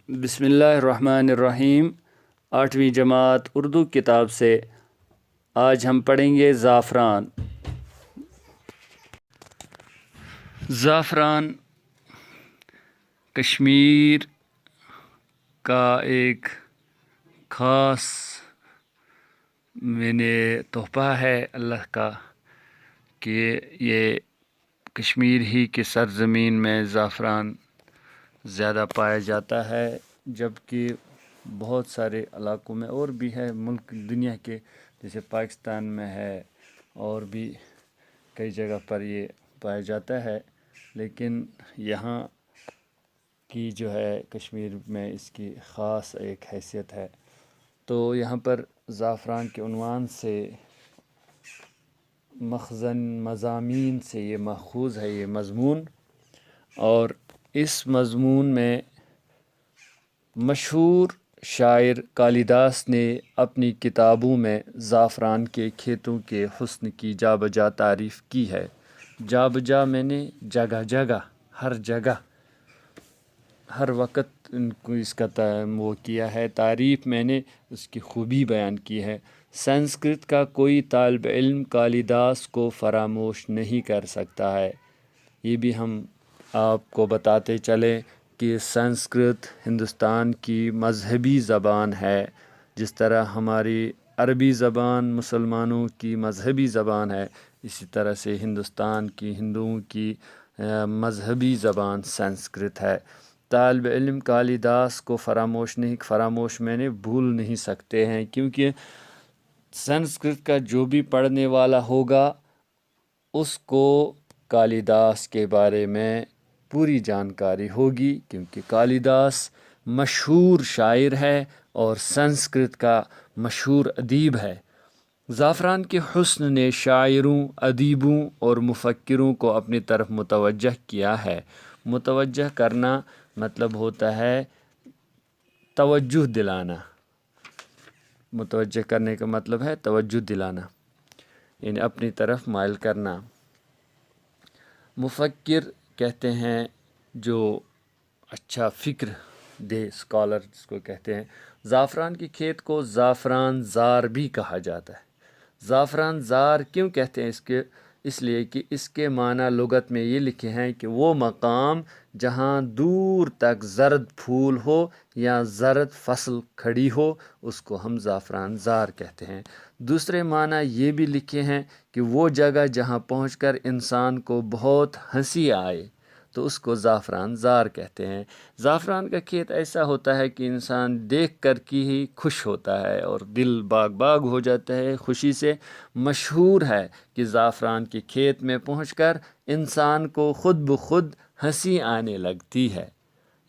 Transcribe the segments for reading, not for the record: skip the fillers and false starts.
بسم اللہ الرحمن الرحیم 8ویں جماعت اردو کتاب سے آج ہم پڑھیں گے زعفران۔ زعفران کشمیر کا ایک خاص تحفہ ہے اللہ کا کہ یہ کشمیر ہی کی سرزمین میں زعفران زیادہ پایا جاتا ہے، جبکہ بہت سارے علاقوں میں اور بھی ہے ملک دنیا کے، جیسے پاکستان میں ہے اور بھی کئی جگہ پر یہ پایا جاتا ہے، لیکن یہاں کی جو ہے کشمیر میں اس کی خاص ایک حیثیت ہے۔ تو یہاں پر زعفران کے عنوان سے مخزن مضامین سے یہ ماخوذ ہے، یہ مضمون، اور اس مضمون میں مشہور شاعر کالیداس نے اپنی کتابوں میں زعفران کے کھیتوں کے حسن کی جا بجا تعریف کی ہے۔ جا بجا میں نے جگہ جگہ، ہر جگہ، ہر وقت ان کو اس کا وہ کیا ہے تعریف، میں نے اس کی خوبی بیان کی ہے۔ سنسکرت کا کوئی طالب علم کالیداس کو فراموش نہیں کر سکتا ہے۔ یہ بھی ہم آپ کو بتاتے چلیں کہ سنسکرت ہندوستان کی مذہبی زبان ہے، جس طرح ہماری عربی زبان مسلمانوں کی مذہبی زبان ہے، اسی طرح سے ہندوستان کی ہندوؤں کی مذہبی زبان سنسکرت ہے۔ طالب علم کالیداس کو فراموش میں نے بھول نہیں سکتے ہیں، کیونکہ سنسکرت کا جو بھی پڑھنے والا ہوگا اس کو کالیداس کے بارے میں پوری جانکاری ہوگی، کیونکہ کالیداس مشہور شاعر ہے اور سنسکرت کا مشہور ادیب ہے۔ زعفران کے حسن نے شاعروں، ادیبوں اور مفکروں کو اپنی طرف متوجہ کیا ہے۔ متوجہ کرنا مطلب ہوتا ہے توجہ دلانا، متوجہ کرنے کا مطلب ہے توجہ دلانا، یعنی اپنی طرف مائل کرنا۔ مفکر کہتے ہیں جو اچھا فکر دے، اسکالر جس کو کہتے ہیں۔ زعفران کے کھیت کو زعفران زار بھی کہا جاتا ہے۔ زعفران زار کیوں کہتے ہیں اس لیے کہ اس کے معنی لغت میں یہ لکھے ہیں کہ وہ مقام جہاں دور تک زرد پھول ہو یا زرد فصل کھڑی ہو، اس کو ہم زعفران زار کہتے ہیں۔ دوسرے معنی یہ بھی لکھے ہیں کہ وہ جگہ جہاں پہنچ کر انسان کو بہت ہنسی آئے تو اس کو زعفران زار کہتے ہیں۔ زعفران کا کھیت ایسا ہوتا ہے کہ انسان دیکھ کر کی ہی خوش ہوتا ہے اور دل باغ باغ ہو جاتا ہے خوشی سے۔ مشہور ہے کہ زعفران کے کھیت میں پہنچ کر انسان کو خود بخود ہنسی آنے لگتی ہے،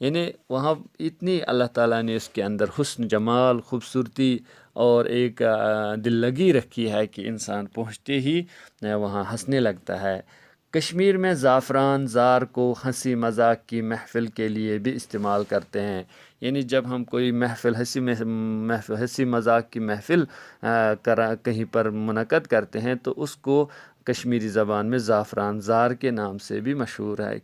یعنی وہاں اتنی اللہ تعالیٰ نے اس کے اندر حسن، جمال، خوبصورتی اور ایک دل لگی رکھی ہے کہ انسان پہنچتے ہی وہاں ہنسنے لگتا ہے۔ کشمیر میں زعفران زار کو ہنسی مذاق کی محفل کے لیے بھی استعمال کرتے ہیں، یعنی جب ہم کوئی ہنسی مذاق کی محفل کہیں پر منعقد کرتے ہیں تو اس کو کشمیری زبان میں زعفران زار کے نام سے بھی مشہور ہے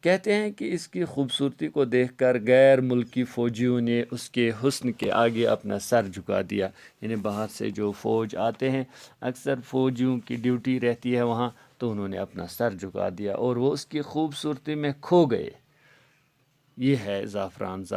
کہتے ہیں کہ اس کی خوبصورتی کو دیکھ کر غیر ملکی فوجیوں نے اس کے حسن کے آگے اپنا سر جھکا دیا، یعنی باہر سے جو فوج آتے ہیں، اکثر فوجیوں کی ڈیوٹی رہتی ہے وہاں، تو انہوں نے اپنا سر جھکا دیا اور وہ اس کی خوبصورتی میں کھو گئے۔ یہ ہے زعفران زار۔